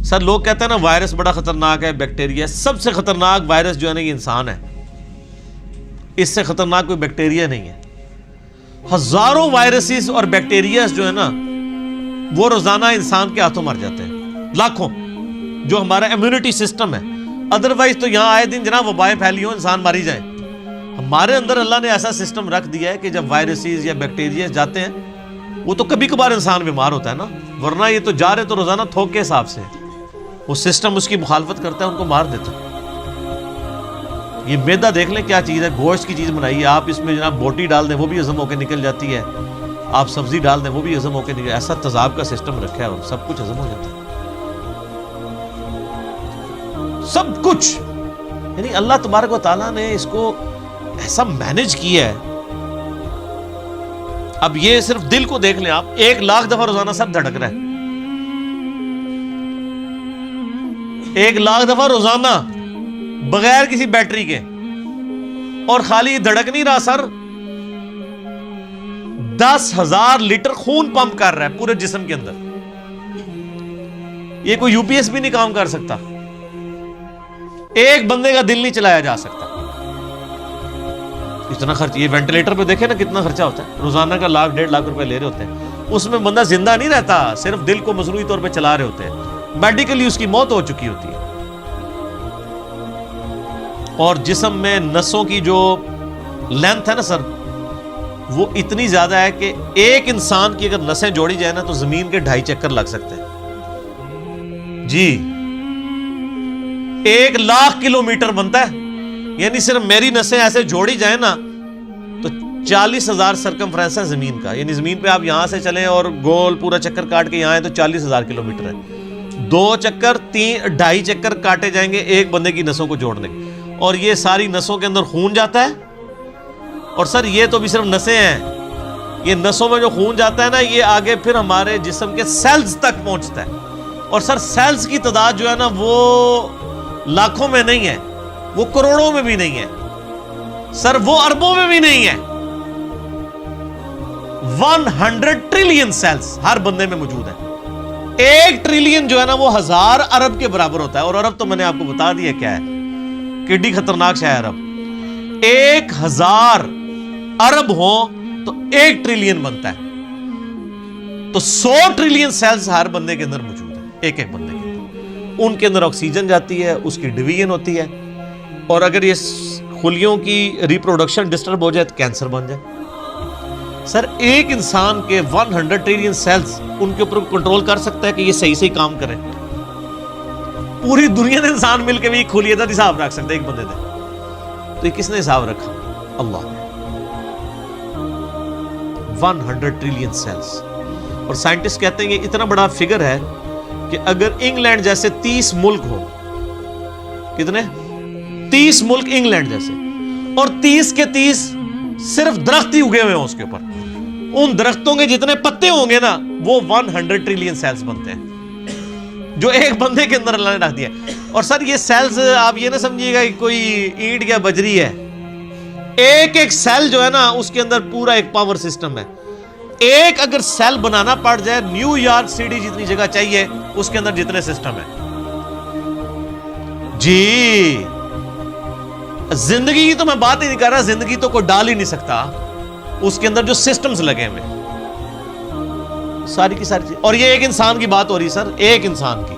سر لوگ کہتے ہیں نا وائرس بڑا خطرناک ہے، بیکٹیریا، سب سے خطرناک وائرس جو ہے نا یہ انسان ہے، اس سے خطرناک کوئی بیکٹیریا نہیں ہے۔ ہزاروں وائرسز اور بیکٹیریاز جو ہے نا وہ روزانہ انسان کے ہاتھوں مر جاتے ہیں، لاکھوں، جو ہمارا امیونٹی سسٹم ہے۔ ادروائز تو یہاں آئے دن جناب وبائیں پھیلی ہوں، انسان ماری جائیں۔ ہمارے اندر اللہ نے ایسا سسٹم رکھ دیا ہے کہ جب وائرسز یا بیکٹیریاز جاتے ہیں وہ تو کبھی کبھار انسان بیمار ہوتا ہے نا، ورنہ یہ تو جا رہے تو روزانہ تھوک کے حساب سے وہ سسٹم اس کی مخالفت کرتا ہے، ان کو مار دیتا ہے۔ یہ میدا دیکھ لیں کیا چیز ہے، گوشت کی چیز بنائی ہے، آپ اس میں جناب بوٹی ڈال دیں وہ بھی ہضم ہو کے نکل جاتی ہے، آپ سبزی ڈال دیں وہ بھی ہضم ہو کے نکل، ایسا تیزاب کا سسٹم رکھا ہے اور سب کچھ ہضم ہو جاتا ہے، سب کچھ۔ یعنی اللہ تبارک و تعالیٰ نے اس کو ایسا مینج کیا ہے۔ اب یہ صرف دل کو دیکھ لیں آپ، 1,00,000 دفعہ روزانہ سب دھڑک رہا ہے، 1,00,000 دفعہ روزانہ بغیر کسی بیٹری کے، اور خالی دھڑک نہیں رہا سر، 10,000 لیٹر خون پمپ کر رہا ہے پورے جسم کے اندر۔ یہ کوئی یو پی ایس بھی نہیں کام کر سکتا، ایک بندے کا دل نہیں چلایا جا سکتا، اتنا خرچ۔ یہ وینٹیلیٹر پہ دیکھیں نا کتنا خرچہ ہوتا ہے، روزانہ کا 1,00,000 1,50,000 روپے لے رہے ہوتے ہیں، اس میں بندہ زندہ نہیں رہتا، صرف دل کو مصنوعی طور پہ چلا رہے ہوتے ہیں، میڈیکلی اس کی موت ہو چکی ہوتی ہے۔ اور جسم میں نسوں کی جو لینتھ ہے نا سر، وہ اتنی زیادہ ہے کہ ایک انسان کی اگر نسیں جوڑی جائیں نا تو زمین کے 2.5 چکر لگ سکتے ہیں جی، 1,00,000 کلومیٹر بنتا ہے۔ یعنی صرف میری نسیں ایسے جوڑی جائیں نا تو 40,000 سرکمفرنس ہے زمین کا، یعنی زمین پہ آپ یہاں سے چلیں اور گول پورا چکر کاٹ کے یہاں آئیں تو 40,000 کلومیٹر ہے، 2 چکر 2.5 چکر کاٹے جائیں گے ایک بندے کی نسوں کو جوڑنے کے، اور یہ ساری نسوں کے اندر خون جاتا ہے۔ اور سر یہ تو بھی صرف نسیں ہیں، یہ نسوں میں جو خون جاتا ہے نا یہ آگے پھر ہمارے جسم کے سیلز تک پہنچتا ہے، اور سر سیلز کی تعداد جو ہے نا وہ لاکھوں میں نہیں ہے، وہ کروڑوں میں بھی نہیں ہے سر، وہ اربوں میں بھی نہیں ہے، 100 ٹریلین سیلز ہر بندے میں موجود ہے۔ 1 ٹریلین جو ہے نا وہ 1000 ارب کے برابر ہوتا ہے، اور ارب تو میں نے آپ کو بتا دیا کیا ہے، کڈی خطرناک شے ہے ارب۔ 1000 ارب ہوں تو 1 ٹریلین بنتا ہے، تو 100 ٹریلین سیلز ہر بندے کے اندر موجود ہے، ایک ایک بندے کے اندر۔ ان کے اندر آکسیجن جاتی ہے، اس کی ڈویژن ہوتی ہے، اور اگر یہ خلیوں کی ریپروڈکشن ڈسٹرب ہو جائے تو کینسر بن جائے۔ سر ایک انسان کے 100 ٹریلین سیلز ان کے اوپر کنٹرول کر سکتا ہے کہ یہ صحیح صحیح کام کریں؟ پوری دنیا نے انسان مل کے بھی خلیت کا حساب رکھ سکتے ایک بندے نے، تو یہ کس نے حساب رکھا؟ اللہ نے۔ 100 ٹریلین سیلز، اور سائنٹسٹ کہتے ہیں کہ اتنا بڑا فگر ہے کہ اگر انگلینڈ جیسے 30 ملک ہو، کتنے 30 ملک انگلینڈ جیسے، اور 30 کے 30 صرف درخت ہی اگے ہوئے ہوں اس کے اوپر، ان درختوں کے جتنے پتے ہوں گے نا وہ 100 ٹریلین سیلز بنتے ہیں، جو ایک بندے کے اندر اللہ نے رکھ دیا۔ اور سر یہ سیلز آپ یہ نہ سمجھیے گا کہ کوئی اینٹ یا بجری ہے، ایک ایک سیل جو ہے نا اس کے اندر پورا ایک پاور سسٹم ہے۔ ایک اگر سیل بنانا پڑ جائے، نیو یارک سٹی جتنی جگہ چاہیے اس کے اندر جتنے سسٹم ہے جی۔ زندگی کی تو میں بات ہی نہیں کر رہا، زندگی تو کوئی ڈال ہی نہیں سکتا، اس کے اندر جو سسٹمز لگے ہوئے ساری کی ساری چیز۔ اور یہ ایک انسان کی بات ہو رہی ہے سر، ایک انسان کی،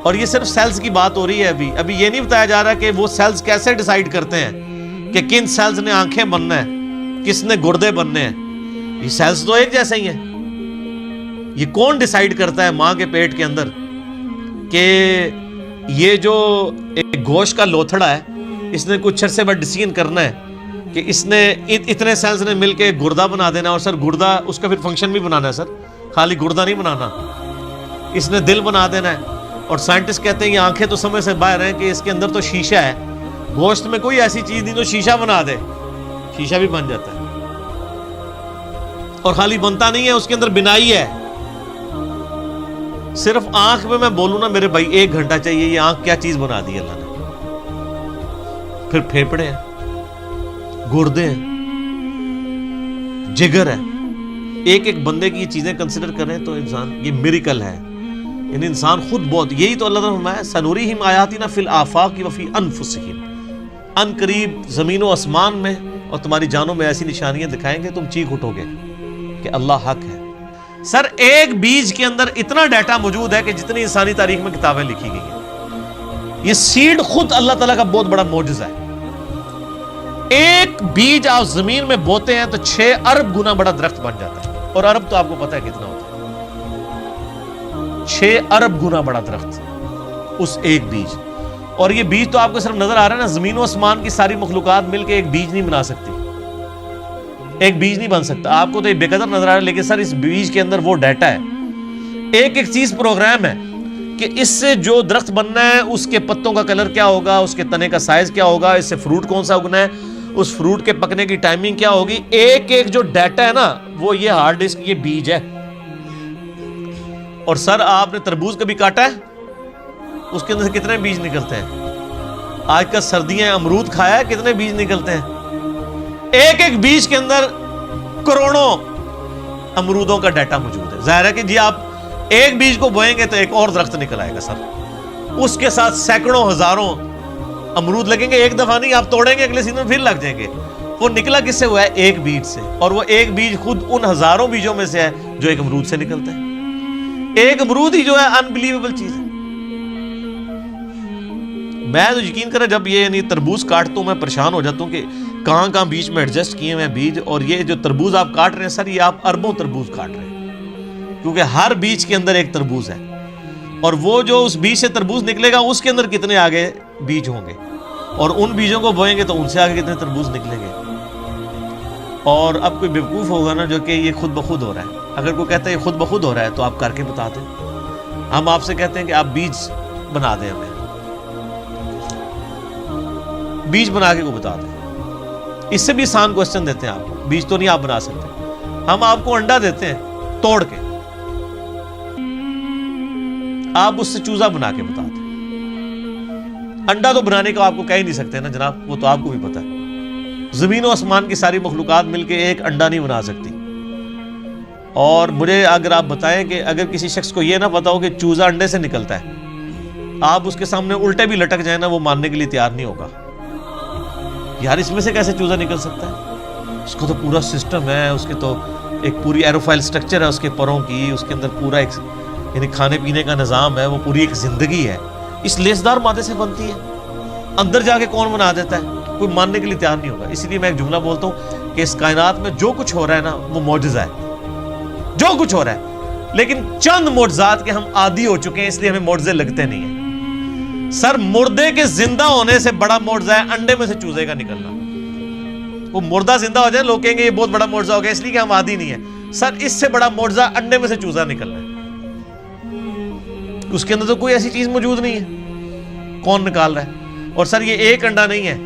اور یہ صرف سیلز کی بات ہو رہی ہے۔ ابھی یہ نہیں بتایا جا رہا کہ وہ سیلز کیسے ڈیسائیڈ کرتے ہیں کہ کن سیلز نے آنکھیں بننا ہے، کس نے گردے بننے ہیں۔ یہ سیلز تو ایک جیسے ہی ہیں، یہ کون ڈیسائیڈ کرتا ہے ماں کے پیٹ کے اندر کہ یہ جو ایک گوشت کا لوتھڑا ہے اس نے کچھ عرصے بعد ڈیسیژن کرنا ہے کہ اس نے اتنے سیلز نے مل کے گردہ بنا دینا، اور سر گردہ اس کا پھر فنکشن بھی بنانا ہے سر، خالی گردہ نہیں بنانا، اس نے دل بنا دینا ہے۔ اور سائنٹسٹ کہتے ہیں یہ آنکھیں تو سمجھ سے باہر ہیں کہ اس کے اندر تو شیشہ ہے، گوشت میں کوئی ایسی چیز نہیں جو شیشہ بنا دے، شیشہ بھی بن جاتا ہے، اور خالی بنتا نہیں ہے، اس کے اندر بنائی ہے۔ صرف آنکھ میں بولوں نا میرے بھائی 1 گھنٹہ چاہیے، یہ آنکھ کیا چیز بنا دی اللہ نے۔ پھر پھیپڑے ہیں، گردے ہیں، جگر ہے، ایک ایک بندے کی یہ چیزیں کنسیڈر کریں تو انسان یہ میریکل ہے۔ یعنی انسان خود بہت، یہی تو اللہ تعالیٰ نے فرمایا سنوریہم آیاتنا فی الآفاق وفی انفسہم، ان قریب زمین و آسمان میں اور تمہاری جانوں میں ایسی نشانیاں دکھائیں گے تم چیخ اٹھو گے کہ اللہ حق ہے۔ سر ایک بیج کے اندر اتنا ڈیٹا موجود ہے کہ جتنی انسانی تاریخ میں کتابیں لکھی گئی ہیں۔ یہ سیڈ خود اللہ تعالیٰ کا بہت بڑا معجزہ ہے۔ ایک بیج آپ زمین میں بوتے ہیں تو 6 ارب گنا بڑا درخت بن جاتا ہے، اور ارب تو آپ کو پتہ ہے کتنا ہوتا ہے، 6 ارب گنا بڑا درخت اس ایک بیج۔ اور یہ بیج تو آپ کو صرف نظر آ رہا ہے نا، زمین و آسمان کی ساری مخلوقات مل کے ایک بیج نہیں بنا سکتی، ایک بیج نہیں بن سکتا۔ آپ کو تو یہ بے قدر نظر آ رہا ہے، لیکن سر اس بیج کے اندر وہ ڈیٹا ہے، ایک ایک چیز پروگرام ہے کہ اس سے جو درخت بننا ہے اس کے پتوں کا کلر کیا ہوگا، اس کے تنے کا سائز کیا ہوگا، اس سے فروٹ کون سا اگنا ہے، اس فروٹ کے پکنے کی ٹائمنگ کیا ہوگی، ایک ایک جو ڈیٹا ہے نا وہ یہ ہارڈ ڈسک، یہ بیج ہے۔ اور سر آپ نے تربوز کبھی کاٹا ہے؟ اس کے اندر سے کتنے بیج نکلتے ہیں؟ آج کل سردیاں امرود کھایا ہے، کتنے بیج نکلتے ہیں؟ ایک ایک بیج کے اندر کروڑوں امرودوں کا ڈیٹا موجود ہے۔ ظاہر ہے کہ جی آپ ایک بیج کو بوئیں گے تو ایک اور درخت نکل آئے گا سر، اس کے ساتھ سینکڑوں ہزاروں امرود لگیں گے، ایک دفعہ نہیں، آپ توڑیں گے اگلے سیزن میں پھر لگ جائیں گے۔ وہ نکلا کس سے ہوا ہے؟ ایک بیج سے، اور وہ ایک بیج خود ان ہزاروں بیجوں میں سے ہے جو ایک امرود سے نکلتا ہے۔ ایک امرود ہی جو ہے انبلیویبل چیز ہے۔ میں تو یقین کریں جب یہ یعنی تربوز کاٹتا ہوں میں پریشان ہو جاتا ہوں کہ کہاں کہاں بیچ میں ایڈجسٹ کیے ہوئے ہیں بیج، اور یہ جو تربوز آپ کاٹ رہے ہیں سر، یہ آپ اربوں تربوز کاٹ رہے ہیں، کیونکہ ہر بیج کے اندر ایک تربوز ہے، اور وہ جو اس بیج سے تربوز نکلے گا اس کے اندر کتنے آگے بیج ہوں گے، اور ان بیجوں کو بوئیں گے تو ان سے آگے کتنے تربوز نکلیں گے۔ اور اب کوئی بیوقوف ہوگا نا جو کہ یہ خود بخود ہو رہا ہے، اگر کوئی کہتا ہے یہ خود بخود ہو رہا ہے تو آپ کر کے بتا دیں۔ ہم آپ سے کہتے ہیں کہ آپ بیج بنا دیں، ہمیں بیج بنا کے کو بتا دیں۔ اس سے بھی آسان کوسچن دیتے ہیں آپ کو، بیج تو نہیں آپ بنا سکتے، ہم آپ کو انڈا دیتے ہیں توڑ کے، آپ اس سے چوزا بنا کے بتا دیں۔ انڈا تو بنانے کا آپ کو کہہ ہی نہیں سکتے نا جناب، وہ تو آپ کو بھی پتا ہے۔ زمین و آسمان کی ساری مخلوقات مل کے ایک انڈا نہیں بنا سکتی۔ اور مجھے اگر آپ بتائیں کہ اگر کسی شخص کو یہ نہ پتا ہو کہ چوزا انڈے سے نکلتا ہے، آپ اس کے سامنے الٹے بھی لٹک جائیں نا، وہ ماننے کے لیے تیار نہیں ہوگا۔ یار اس میں سے کیسے چوزا نکل سکتا ہے؟ اس کو تو پورا سسٹم ہے، اس کے تو ایک پوری ایروفائل سٹرکچر ہے اس کے پروں کی، اس کے اندر پورا ایک یعنی کھانے پینے کا نظام ہے، وہ پوری ایک زندگی ہے، اس لیسدار مادے سے بنتی ہے۔ اندر جا کے کون بنا دیتا ہے؟ کوئی ماننے کے لیے تیار نہیں ہوگا۔ اسی لیے میں ایک جملہ بولتا ہوں کہ اس کائنات میں جو کچھ ہو رہا ہے نا وہ معجزہ ہے، جو کچھ ہو رہا ہے، لیکن چند معجزات کے ہم عادی ہو چکے ہیں، اس لیے ہمیں معجزے لگتے نہیں ہیں۔ سر مردے کے زندہ ہونے سے بڑا معجزہ ہے انڈے میں سے چوزے کا نکلنا۔ وہ مردہ زندہ ہو جائے لوگ کہیں گے یہ بہت بڑا معجزہ ہو گیا، اس لیے کہ ہم عادی نہیں ہیں۔ سر اس سے بڑا معجزہ انڈے میں سے چوزا نکلنا ہے، اس کے اندر تو کوئی ایسی چیز موجود نہیں ہے، کون نکال رہا ہے؟ اور سر یہ ایک انڈا نہیں ہے،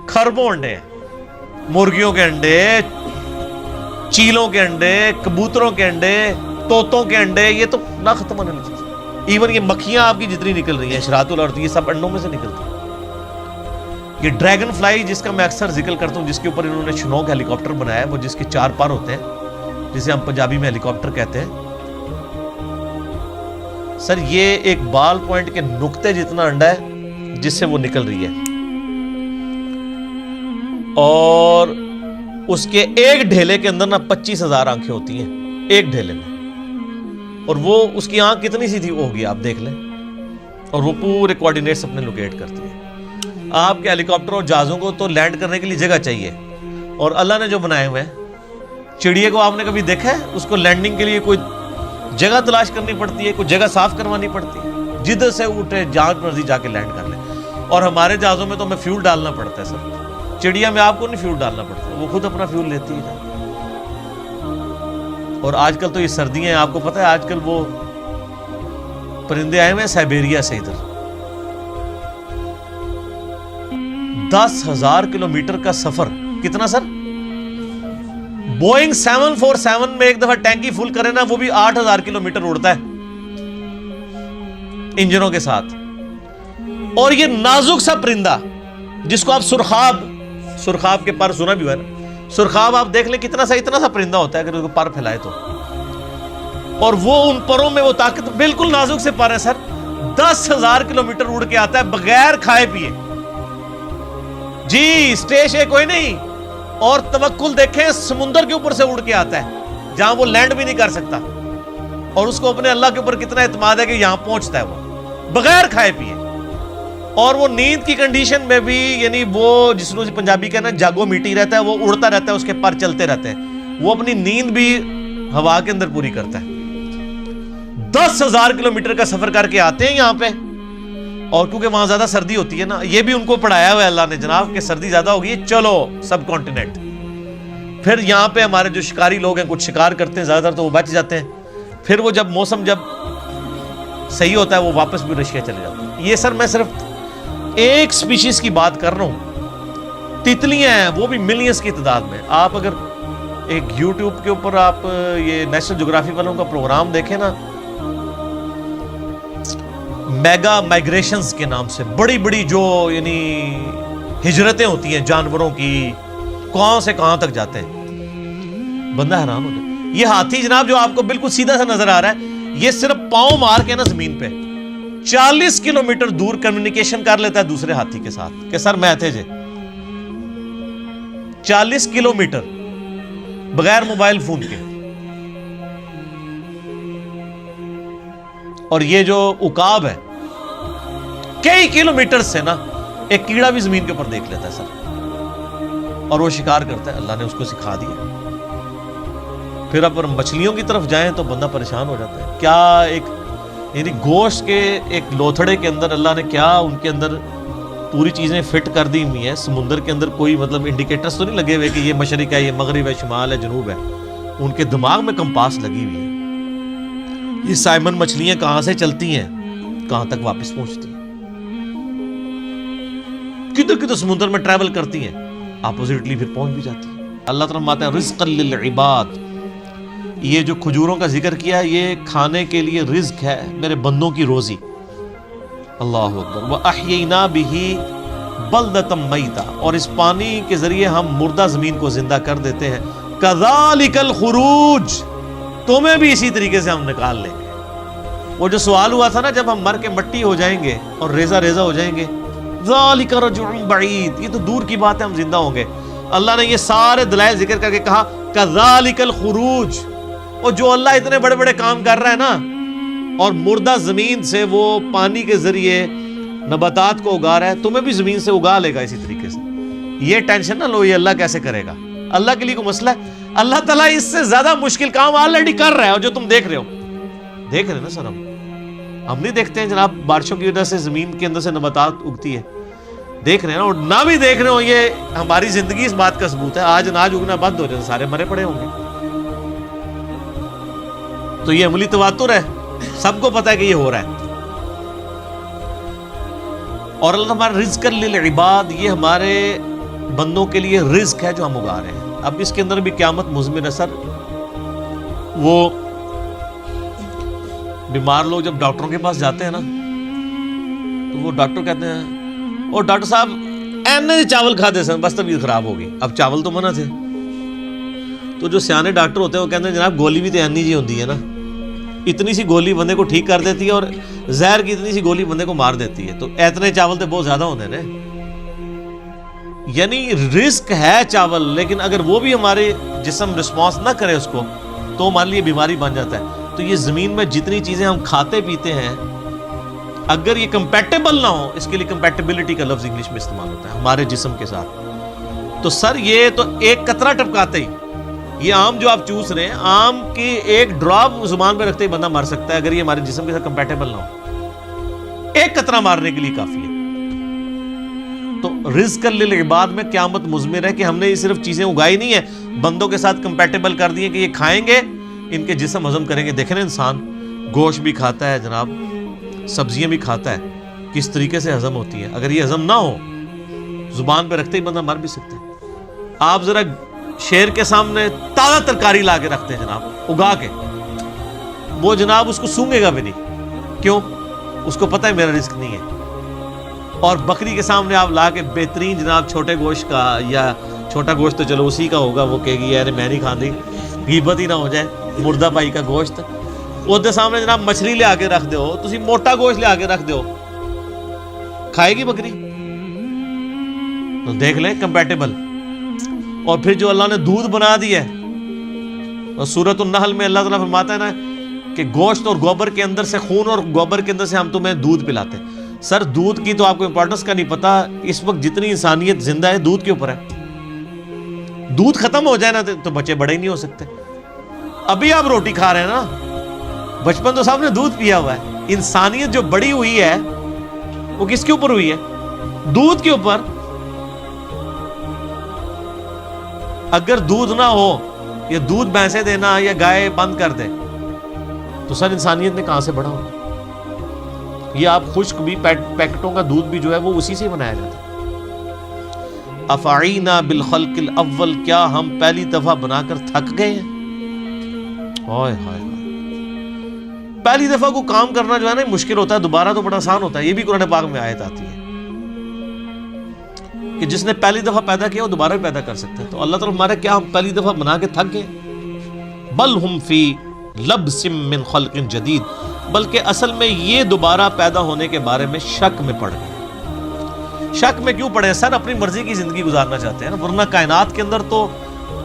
خربوں انڈے ہیں، مرغیوں کے انڈے، چیلوں کے انڈے، کبوتروں کے انڈے، طوطوں کے انڈے، یہ تو نہ ختم ہونے والی چیز۔ ایون یہ مکھیاں آپ کی جتنی نکل رہی ہیں شراط الارض، یہ سب انڈوں میں سے نکلتی ہیں۔ یہ ڈریگن فلائی جس کا میں اکثر ذکر کرتا ہوں، جس کے اوپر انہوں نے شنوک ہیلی کاپٹر بنایا ہے، وہ جس کے 4 پر ہوتے ہیں، جسے ہم پنجابی میں ہیلی کاپٹر کہتے ہیں۔ سر یہ ایک بال پوائنٹ کے نقطے جتنا انڈا ہے جس سے وہ نکل رہی ہے، اور اس کے ایک ڈھیلے کے اندر نا 25,000 آنکھیں ہوتی ہیں ایک ڈھیلے میں، اور وہ اس کی آنکھ کتنی سی تھی ہوگی آپ دیکھ لیں، اور وہ پورے کوارڈینیٹس اپنے لوکیٹ کرتی ہے۔ آپ کے ہیلی کاپٹر اور جہازوں کو تو لینڈ کرنے کے لیے جگہ چاہیے، اور اللہ نے جو بنائے ہوئے ہیں، چڑیا کو آپ نے کبھی دیکھا ہے؟ اس کو لینڈنگ کے لیے کوئی جگہ تلاش کرنی پڑتی ہے، کوئی جگہ صاف کروانی پڑتی ہے، جدھر سے اٹھے جہاں مرضی جا کے لینڈ کر لیں۔ اور ہمارے جہازوں میں تو ہمیں فیول ڈالنا پڑتا ہے سر، چڑیا میں آپ کو نہیں فیول ڈالنا پڑتا، وہ خود اپنا فیول لیتی ہے۔ اور آج کل تو یہ سردیاں ہیں، آپ کو پتہ ہے آج کل وہ پرندے آئے ہوئے ہیں سائبیریا سے، ادھر 10,000 کلومیٹر کا سفر۔ کتنا سر؟ بوئنگ 747 میں ایک دفعہ ٹینکی فل کرے نا، وہ بھی 8,000 کلومیٹر اڑتا ہے انجنوں کے ساتھ۔ اور یہ نازک سا پرندہ جس کو آپ سرخاب کے پر سنا بھی ہوا ہے نا، سرخاب آپ دیکھ لیں کتنا سا اتنا سا پرندہ ہوتا ہے اگر اس کو پر پھیلائے تو، اور وہ ان پروں میں وہ طاقت، بالکل نازک سے پر ہے سر، 10,000 کلومیٹر اڑ کے آتا ہے بغیر کھائے پیے. جی اسٹیش ہے کوئی نہیں. اور توکل دیکھیں، سمندر کے اوپر سے اڑ کے آتا ہے جہاں وہ لینڈ بھی نہیں کر سکتا، اور اس کو اپنے اللہ کے اوپر کتنا اعتماد ہے کہ یہاں پہنچتا ہے وہ بغیر کھائے پیے. اور وہ نیند کی کنڈیشن میں بھی، یعنی وہ جس کو پنجابی کہنا جاگو میٹی رہتا ہے، وہ اڑتا رہتا ہے، اس کے پر چلتے رہتے ہیں، وہ اپنی نیند بھی ہوا کے اندر پوری کرتا ہے. 10,000 کلومیٹر کا سفر کر کے آتے ہیں یہاں پہ. اور کیونکہ وہاں زیادہ سردی ہوتی ہے نا، یہ بھی ان کو پڑھایا ہوا ہے اللہ نے جناب کہ سردی زیادہ ہوگی، چلو سب کانٹیننٹ. پھر یہاں پہ ہمارے جو شکاری لوگ ہیں، کچھ شکار کرتے ہیں زیادہ تر تو وہ بچ جاتے ہیں. پھر وہ جب موسم جب صحیح ہوتا ہے وہ واپس بھی رشیا چلے جاتے ہیں. یہ سر میں صرف ایک سپیشیز کی بات کر رہا ہوں. تتلیاں ہیں وہ بھی ملینز کی تعداد میں. آپ اگر ایک یوٹیوب کے اوپر آپ یہ نیشنل جغرافی والوں کا پروگرام دیکھیں نا، میگا مائگریشنز کے نام سے بڑی بڑی جو یعنی ہجرتیں ہوتی ہیں جانوروں کی، کہاں سے کہاں تک جاتے ہیں، بندہ حیران ہو جائے. یہ ہاتھی جناب جو آپ کو بالکل سیدھا سا نظر آ رہا ہے، یہ صرف پاؤں مار کے نا زمین پہ 40 کلومیٹر دور کمیونیکیشن کر لیتا ہے دوسرے ہاتھی کے ساتھ کہ سر میں تھے جے. 40 کلومیٹر بغیر موبائل فون کے. اور یہ جو عقاب ہے کئی کلومیٹر سے نا ایک کیڑا بھی زمین کے اوپر دیکھ لیتا ہے سر، اور وہ شکار کرتا ہے. اللہ نے اس کو سکھا دیا. پھر اگر مچھلیوں کی طرف جائیں تو بندہ پریشان ہو جاتا ہے. کیا ایک یعنی گوشت کے ایک لوتھڑے کے اندر اللہ نے کیا ان کے اندر پوری چیزیں فٹ کر دی ہوئی ہیں. سمندر کے اندر کوئی مطلب انڈیکیٹرز تو نہیں لگے ہوئے کہ یہ مشرق ہے، یہ مغرب ہے، شمال ہے، جنوب ہے. ان کے دماغ میں کمپاس لگی ہوئی ہے. یہ سائمن مچھلیاں کہاں سے چلتی ہیں، کہاں تک واپس پہنچتی ہیں، کدھر کدھر سمندر میں ٹریول کرتی ہیں، اپوزٹلی پھر پہنچ بھی جاتی ہیں. اللہ تعالیٰ فرماتا ہے رزقا للعباد. یہ جو کھجوروں کا ذکر کیا یہ کھانے کے لیے رزق ہے، میرے بندوں کی روزی. اللہ اکبر. وَأَحْيَيْنَا بِهِ بَلْدَةً مَيْتًا. اور اس پانی کے ذریعے ہم مردہ زمین کو زندہ کر دیتے ہیں. كَذَلِكَ الْخُرُوجِ. تمہیں بھی اسی طریقے سے ہم نکال لیں گے. وہ جو سوال ہوا تھا نا جب ہم مر کے مٹی ہو جائیں گے اور ریزہ ریزہ ہو جائیں گے، ذَلِكَ رَجْعٌ بَعِيدٌ. یہ تو دور کی بات ہے، ہم زندہ ہوں گے. اللہ نے یہ سارے دلائل ذکر کر کے کہا كَذَلِكَ الْخُرُوجِ. اور جو اللہ اتنے بڑے بڑے کام کر رہا ہے نا، اور مردہ زمین سے وہ پانی کے ذریعے نباتات کو اگا رہا ہے، تمہیں بھی زمین سے اگا لے گا اسی طریقے سے. یہ ٹینشن نہ لو یہ اللہ کیسے کرے گا. اللہ کے لیے کوئی مسئلہ ہے؟ اللہ تعالیٰ اس سے زیادہ مشکل کام آلریڈی کر رہا ہے. اور جو تم دیکھ رہے ہو، دیکھ رہے ہیں نا سر، ہم نہیں دیکھتے ہیں جناب بارشوں کی وجہ سے زمین کے اندر سے نباتات اگتی ہے، دیکھ رہے ہیں نا. اور نہ بھی دیکھ رہے ہو، یہ ہماری زندگی اس بات کا ثبوت ہے. آج اناج اگنا بند ہو جائے سارے مرے پڑے ہوں گے. تو یہ عملی تواتر ہے، سب کو پتا ہے کہ یہ ہو رہا ہے. اور اللہ ہمارا رزق للعباد، یہ ہمارے بندوں کے لیے رزق ہے جو ہم اگا رہے ہیں. اب اس کے اندر بھی قیامت مضمر ہے سر. وہ بیمار لوگ جب ڈاکٹروں کے پاس جاتے ہیں نا تو وہ ڈاکٹر کہتے ہیں اور ڈاکٹر صاحب اینے چاول کھاتے سن بس طبیعت خراب ہو گئی. اب چاول تو منع تھے. تو جو سیانے ڈاکٹر ہوتے ہیں وہ کہتے ہیں جناب گولی بھی تو اینی جی ہوتی ہے نا، اتنی سی گولی بندے کو ٹھیک کر دیتی ہے اور زہر کی اتنی سی گولی بندے کو مار دیتی ہے. تو اتنے چاول تو بہت زیادہ ہوتے ہیں. یعنی رزق ہے چاول، لیکن اگر وہ بھی ہمارے جسم رسپانس نہ کرے اس کو تو ہمارے لیے بیماری بن جاتا ہے. تو یہ زمین میں جتنی چیزیں ہم کھاتے پیتے ہیں اگر یہ کمپیٹیبل نہ ہو، اس کے لیے کمپیٹیبلٹی کا لفظ انگلش میں استعمال ہوتا ہے ہمارے جسم کے ساتھ. تو سر یہ تو ایک قطرہ ٹپکاتے ہی، یہ آم جو آپ چوس رہے ہیں، آم کی ایک ڈراپ زبان پہ رکھتے ہی بندہ مر سکتا ہے اگر یہ ہمارے جسم کے ساتھ کمپیٹیبل نہ ہو. ایک قطرہ مارنے کے لیے کافی ہے. تو رزق للعباد میں قیامت مضمر ہے کہ ہم نے یہ صرف چیزیں اگائی نہیں ہیں، بندوں کے ساتھ کمپیٹیبل کر دیے کہ یہ کھائیں گے ان کے جسم ہضم کریں گے. دیکھیں نا انسان گوشت بھی کھاتا ہے جناب، سبزیاں بھی کھاتا ہے، کس طریقے سے ہضم ہوتی ہے. اگر یہ ہضم نہ ہو زبان پہ رکھتے ہی بندہ مر بھی سکتا ہے. آپ ذرا شیر کے سامنے تازہ ترکاری لا کے رکھتے ہیں جناب اگا کے، وہ جناب اس کو سونگے گا بھی نہیں. کیوں؟ اس کو پتہ ہے میرا رزق نہیں ہے. اور بکری کے سامنے آپ لا کے بہترین جناب چھوٹے گوشت کا، یا چھوٹا گوشت تو چلو اسی کا ہوگا، وہ کہے گی یار میں نہیں کھاندی، غیبت ہی نہ ہو جائے، مردہ پائی کا گوشت. ਉਹਦੇ ਸਾਹਮਣੇ ਜਨਾਬ ਮਛਲੀ ਲਿਆ ਕੇ ਰੱਖ ਦਿਓ, ਤੁਸੀਂ ਮੋਟਾ ਗੋਸ਼ت ਲਿਆ کے رکھ دو, کھائے گی بکری؟ تو دیکھ لیں کمپیٹیبل. اور پھر جو اللہ نے دودھ بنا دیا ہے, اور سورۃ النحل میں اللہ تعالیٰ فرماتا ہے نا کہ گوشت اور گوبر کے اندر سے, خون اور گوبر کے اندر سے ہم تمہیں دودھ پلاتے ہیں. سر دودھ کی تو آپ کو امپورٹنس کا نہیں پتا, اس وقت جتنی انسانیت زندہ ہے دودھ کے اوپر ہے. دودھ ختم ہو جائے نا تو بچے بڑے ہی نہیں ہو سکتے. ابھی آپ روٹی کھا رہے ہیں نا, بچپن تو صاحب نے دودھ پیا ہوا ہے. انسانیت جو بڑی ہوئی ہے وہ کس کے اوپر ہوئی ہے؟ دودھ کے اوپر. اگر دودھ نہ ہو یا دودھ بھینسیں دینا یا گائے بند کر دے تو سر انسانیت نے کہاں سے بڑھا ہوگا؟ یہ آپ خشک بھی پیکٹوں کا دودھ بھی جو ہے وہ اسی سے بنایا جاتا ہے. افعینا بالخلق الاول, کیا ہم پہلی دفعہ بنا کر تھک گئے ہیں؟ ہائے ہائے, پہلی دفعہ کو کام کرنا جو ہے نا مشکل ہوتا ہے, دوبارہ تو بڑا آسان ہوتا ہے. یہ بھی قرآن پاک میں آیت آتی ہے کہ جس نے پہلی دفعہ پیدا کیا وہ دوبارہ بھی پیدا کر سکتا ہے. تو اللہ تعالیٰ ہمارا کیا ہم پہلی دفعہ بنا کے تھک گئے؟ بل ہم فی لبس من خلق جدید, بلکہ اصل میں یہ دوبارہ پیدا ہونے کے بارے میں شک میں پڑ گئے. شک میں کیوں پڑے؟ سر اپنی مرضی کی زندگی گزارنا چاہتے ہیں نا, ورنہ کائنات کے اندر تو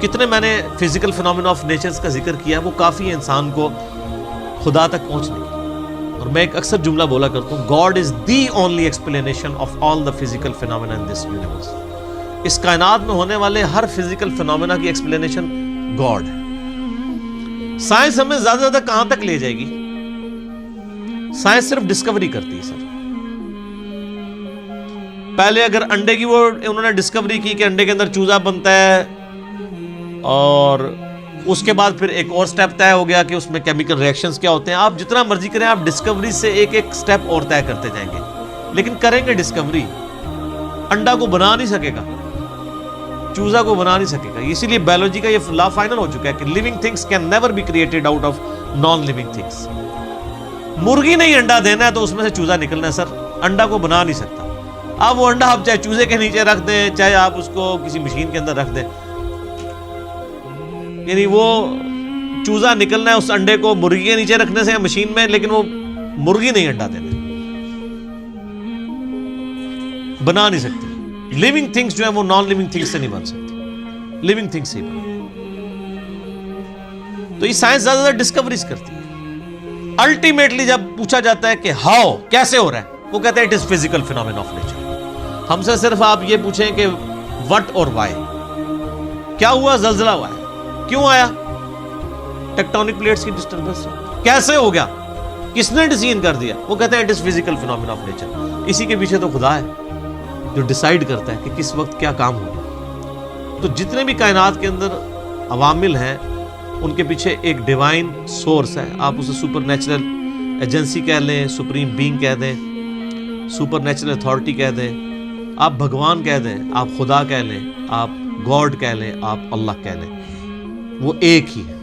کتنے, میں نے فزیکل فینومینا آف نیچرز کا ذکر کیا ہے, وہ کافی ہے انسان کو خدا تک پہنچنے کی. اور میں ایک اکثر جملہ بولا کرتا ہوں, God is the only explanation of all the physical phenomena in this universe. اس کائنات میں ہونے والے ہر فزیکل فینومینا کی ایکسپلینیشن گاڈ ہے. سائنس ہمیں زیادہ سے زیادہ کہاں تک لے جائے گی؟ سائنس صرف ڈسکوری کرتی ہے سر. پہلے اگر انڈے کی وہ انہوں نے ڈسکوری کی کہ انڈے کے اندر چوزا بنتا ہے, اور اس کے بعد پھر ایک اور سٹیپ طے ہو گیا کہ اس میں کیمیکل ریئیکشنز کیا ہوتے ہیں. آپ جتنا مرضی کریں, آپ ڈسکوری سے ایک ایک سٹیپ اور طے کرتے جائیں گے, لیکن کریں گے ڈسکوری. انڈا کو بنا نہیں سکے گا, چوزا کو بنا نہیں سکے گا. اسی لیے بایولوجی کا یہ لا فائنل ہو چکا ہے کہ living things can never be created out of non living things. مرغی نہیں انڈا دینا ہے تو اس میں سے چوزا نکلنا ہے سر, انڈا کو بنا نہیں سکتا. اب وہ انڈا آپ چاہے چوزے کے نیچے رکھ دیں, چاہے آپ اس کو کسی مشین کے اندر رکھ دیں, یعنی وہ چوزا نکلنا ہے اس انڈے کو مرغی کے نیچے رکھنے سے یا مشین میں, لیکن وہ مرغی نہیں انڈا دینا, بنا نہیں سکتی. لیونگ تھنگس جو ہے وہ نان لیونگ تھنگس سے نہیں بن سکتی, لیونگ تھنگس سے ہی بن. تو یہ سائنس زیادہ زیادہ ڈسکوریز کرتی ہے. الٹیمیٹلی جب پوچھا جاتا ہے کہ ہاؤ, کیسے ہو رہا ہے, وہ کہتے ہیں it is physical phenomena of nature. ہم سے صرف آپ یہ پوچھیں کہ وٹ اور وائی, کیا ہوا؟ زلزلہ ہوا ہے, کیوں آیا؟ ٹیکٹونک پلیٹس کی ڈسٹربنس. کیسے ہو گیا؟ کس نے ڈیسیژن کر دیا؟ وہ کہتے ہیں it is physical phenomena of nature. اسی کے پیچھے تو خدا ہے جو ڈیسائیڈ کرتا ہے کہ کس وقت کیا کام ہوگا. تو جتنے بھی کائنات کے اندر عوامل ہیں ان کے پیچھے ایک ڈیوائن سورس ہے. آپ اسے سپر نیچرل ایجنسی کہہ لیں, سپریم بینگ کہہ دیں, سپر نیچرل اتھارٹی کہہ دیں, آپ بھگوان کہہ دیں, آپ خدا کہہ لیں, آپ گاڈ کہہ لیں, آپ اللہ کہہ لیں, وہ ایک ہی ہے.